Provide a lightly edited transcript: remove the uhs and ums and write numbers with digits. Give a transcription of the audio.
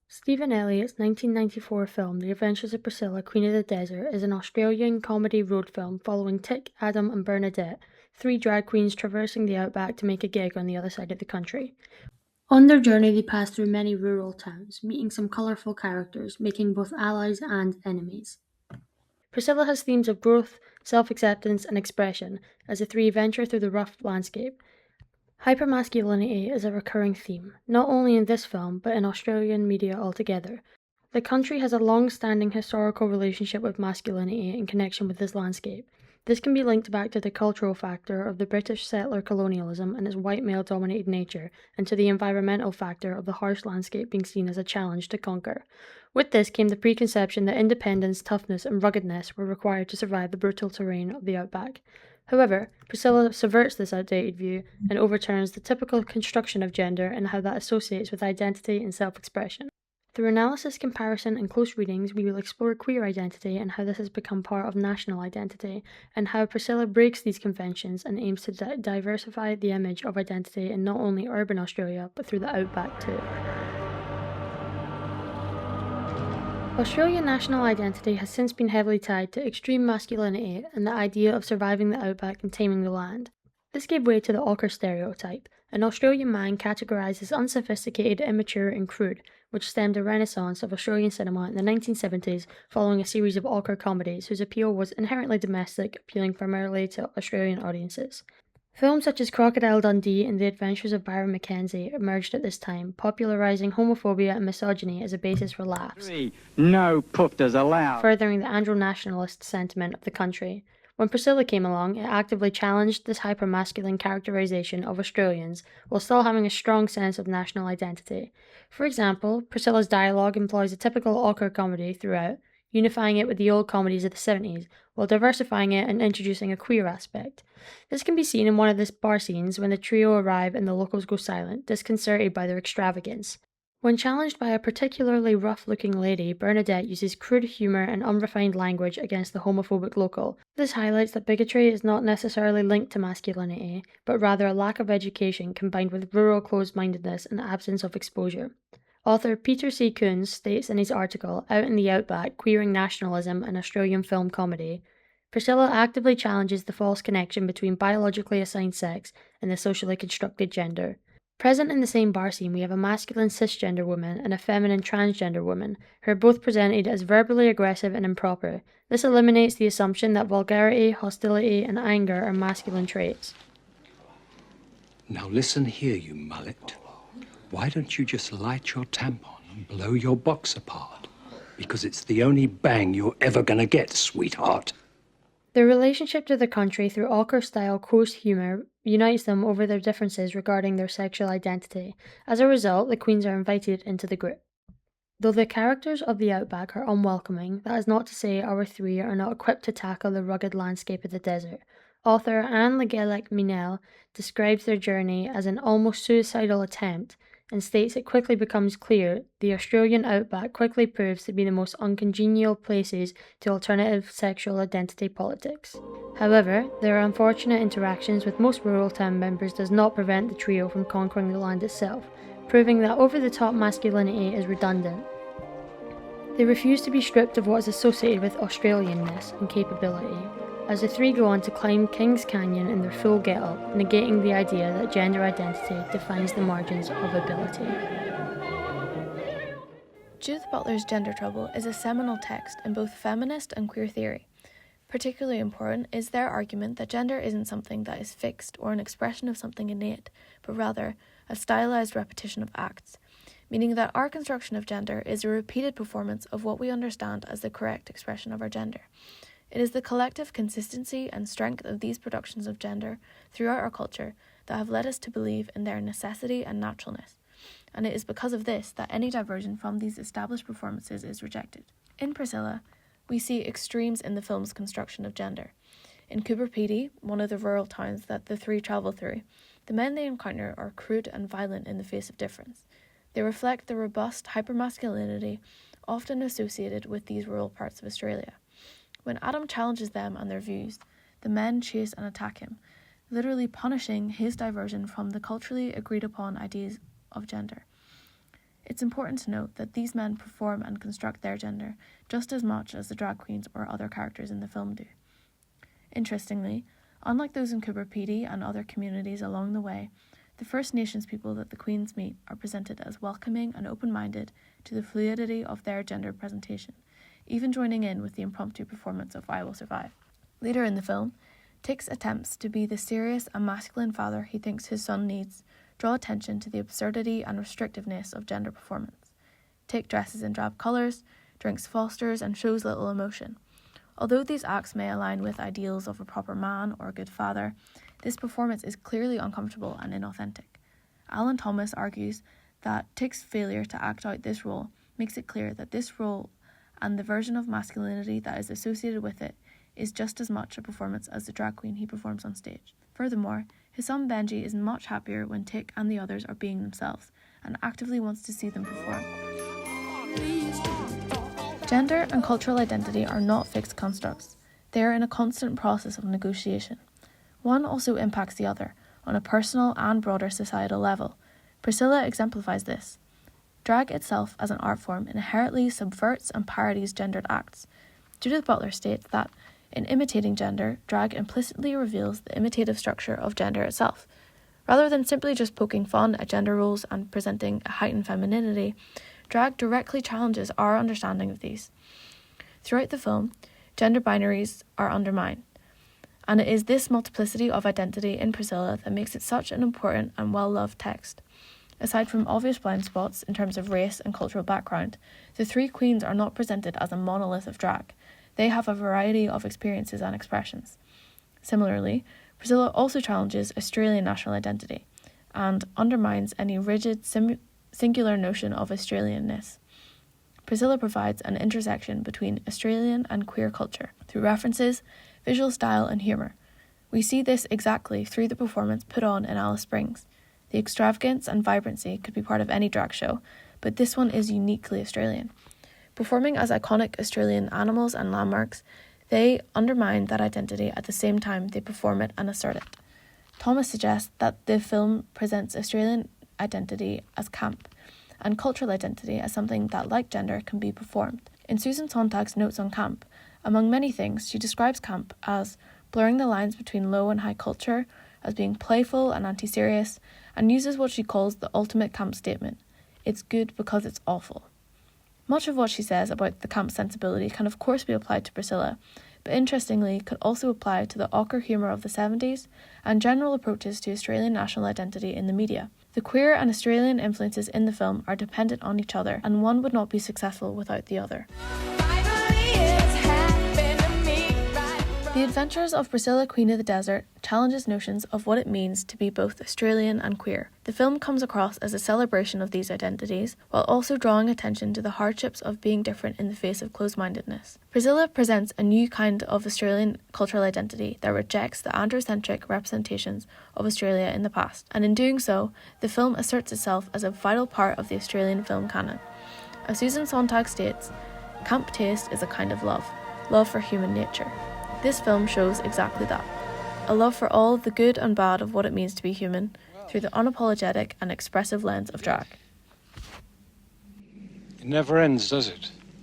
Stephen Elliott's 1994 film The Adventures of Priscilla, Queen of the Desert is an Australian comedy road film following Tick, Adam and Bernadette, three drag queens traversing the outback to make a gig on the other side of the country. On their journey they pass through many rural towns, meeting some colourful characters, making both allies and enemies. Priscilla has themes of growth, self-acceptance and expression as the three venture through the rough landscape. Hypermasculinity is a recurring theme, not only in this film but in Australian media altogether. The country has a long-standing historical relationship with masculinity in connection with this landscape. This can be linked back to the cultural factor of the British settler colonialism and its white male-dominated nature, and to the environmental factor of the harsh landscape being seen as a challenge to conquer. With this came the preconception that independence, toughness, and ruggedness were required to survive the brutal terrain of the outback. However, Priscilla subverts this outdated view and overturns the typical construction of gender and how that associates with identity and self-expression. Through analysis, comparison, and close readings, we will explore queer identity and how this has become part of national identity, and how Priscilla breaks these conventions and aims to diversify the image of identity in not only urban Australia, but through the outback too. Australian national identity has since been heavily tied to extreme masculinity and the idea of surviving the outback and taming the land. This gave way to the ochre stereotype, an Australian man categorised as unsophisticated, immature and crude, which stemmed a renaissance of Australian cinema in the 1970s following a series of ochre comedies whose appeal was inherently domestic, appealing primarily to Australian audiences. Films such as Crocodile Dundee and The Adventures of Byron Mackenzie emerged at this time, popularising homophobia and misogyny as a basis for laughs. No pufters allowed. Furthering the andro-nationalist sentiment of the country. When Priscilla came along, it actively challenged this hyper-masculine characterisation of Australians while still having a strong sense of national identity. For example, Priscilla's dialogue employs a typical ochre comedy throughout, unifying it with the old comedies of the 70s, while diversifying it and introducing a queer aspect. This can be seen in one of the bar scenes when the trio arrive and the locals go silent, disconcerted by their extravagance. When challenged by a particularly rough-looking lady, Bernadette uses crude humour and unrefined language against the homophobic local. This highlights that bigotry is not necessarily linked to masculinity, but rather a lack of education combined with rural closed-mindedness and absence of exposure. Author Peter C. Coons states in his article, Out in the Outback, Queering Nationalism and Australian Film Comedy, Priscilla actively challenges the false connection between biologically assigned sex and the socially constructed gender. Present in the same bar scene, we have a masculine cisgender woman and a feminine transgender woman, who are both presented as verbally aggressive and improper. This eliminates the assumption that vulgarity, hostility, and anger are masculine traits. Now listen here, you mullet. Why don't you just light your tampon and blow your box apart? Because it's the only bang you're ever gonna get, sweetheart. Their relationship to the country through ochre-style coarse humour unites them over their differences regarding their sexual identity. As a result, the queens are invited into the group. Though the characters of the outback are unwelcoming, that is not to say our three are not equipped to tackle the rugged landscape of the desert. Author Anne Legelec-Minel describes their journey as an almost suicidal attempt and states it quickly becomes clear the Australian outback quickly proves to be the most uncongenial places to alternative sexual identity politics. However, their unfortunate interactions with most rural town members does not prevent the trio from conquering the land itself, proving that over-the-top masculinity is redundant. They refuse to be stripped of what is associated with Australianness and capability, as the three go on to climb Kings Canyon in their full get-up, negating the idea that gender identity defines the margins of ability. Judith Butler's Gender Trouble is a seminal text in both feminist and queer theory. Particularly important is their argument that gender isn't something that is fixed or an expression of something innate, but rather a stylized repetition of acts, meaning that our construction of gender is a repeated performance of what we understand as the correct expression of our gender. It is the collective consistency and strength of these productions of gender throughout our culture that have led us to believe in their necessity and naturalness, and it is because of this that any diversion from these established performances is rejected. In Priscilla, we see extremes in the film's construction of gender. In Cooper Pedy, one of the rural towns that the three travel through, the men they encounter are crude and violent in the face of difference. They reflect the robust hypermasculinity often associated with these rural parts of Australia. When Adam challenges them and their views, the men chase and attack him, literally punishing his diversion from the culturally agreed upon ideas of gender. It's important to note that these men perform and construct their gender just as much as the drag queens or other characters in the film do. Interestingly, unlike those in Coober Pedy and other communities along the way, the First Nations people that the queens meet are presented as welcoming and open-minded to the fluidity of their gender presentation, even joining in with the impromptu performance of I Will Survive. Later in the film, Tick's attempts to be the serious and masculine father he thinks his son needs draw attention to the absurdity and restrictiveness of gender performance. Tick dresses in drab colours, drinks Fosters, and shows little emotion. Although these acts may align with ideals of a proper man or a good father, this performance is clearly uncomfortable and inauthentic. Alan Thomas argues that Tick's failure to act out this role makes it clear that this role and the version of masculinity that is associated with it is just as much a performance as the drag queen he performs on stage. Furthermore, his son Benji is much happier when Tick and the others are being themselves and actively wants to see them perform. Gender and cultural identity are not fixed constructs. They are in a constant process of negotiation. One also impacts the other, on a personal and broader societal level. Priscilla exemplifies this. Drag itself as an art form inherently subverts and parodies gendered acts. Judith Butler states that, in imitating gender, drag implicitly reveals the imitative structure of gender itself. Rather than simply just poking fun at gender roles and presenting a heightened femininity, drag directly challenges our understanding of these. Throughout the film, gender binaries are undermined, and it is this multiplicity of identity in Priscilla that makes it such an important and well-loved text. Aside from obvious blind spots in terms of race and cultural background, the three queens are not presented as a monolith of drag. They have a variety of experiences and expressions. Similarly, Priscilla also challenges Australian national identity and undermines any rigid, singular notion of Australianness. Priscilla provides an intersection between Australian and queer culture through references, visual style, and humour. We see this exactly through the performance put on in Alice Springs. The extravagance and vibrancy could be part of any drag show, but this one is uniquely Australian. Performing as iconic Australian animals and landmarks, they undermine that identity at the same time they perform it and assert it. Thomas suggests that the film presents Australian identity as camp, and cultural identity as something that, like gender, can be performed. In Susan Sontag's notes on camp, among many things, she describes camp as blurring the lines between low and high culture, as being playful and anti-serious, and uses what she calls the ultimate camp statement: it's good because it's awful. Much of what she says about the camp sensibility can of course be applied to Priscilla, but interestingly could also apply to the ochre humour of the 70s and general approaches to Australian national identity in the media. The queer and Australian influences in the film are dependent on each other, and one would not be successful without the other. The Adventures of Priscilla, Queen of the Desert challenges notions of what it means to be both Australian and queer. The film comes across as a celebration of these identities, while also drawing attention to the hardships of being different in the face of closed-mindedness. Priscilla presents a new kind of Australian cultural identity that rejects the androcentric representations of Australia in the past, and in doing so, the film asserts itself as a vital part of the Australian film canon. As Susan Sontag states, camp taste is a kind of love for human nature. This film shows exactly that. A love for all the good and bad of what it means to be human through the unapologetic and expressive lens of drag. It never ends, does it?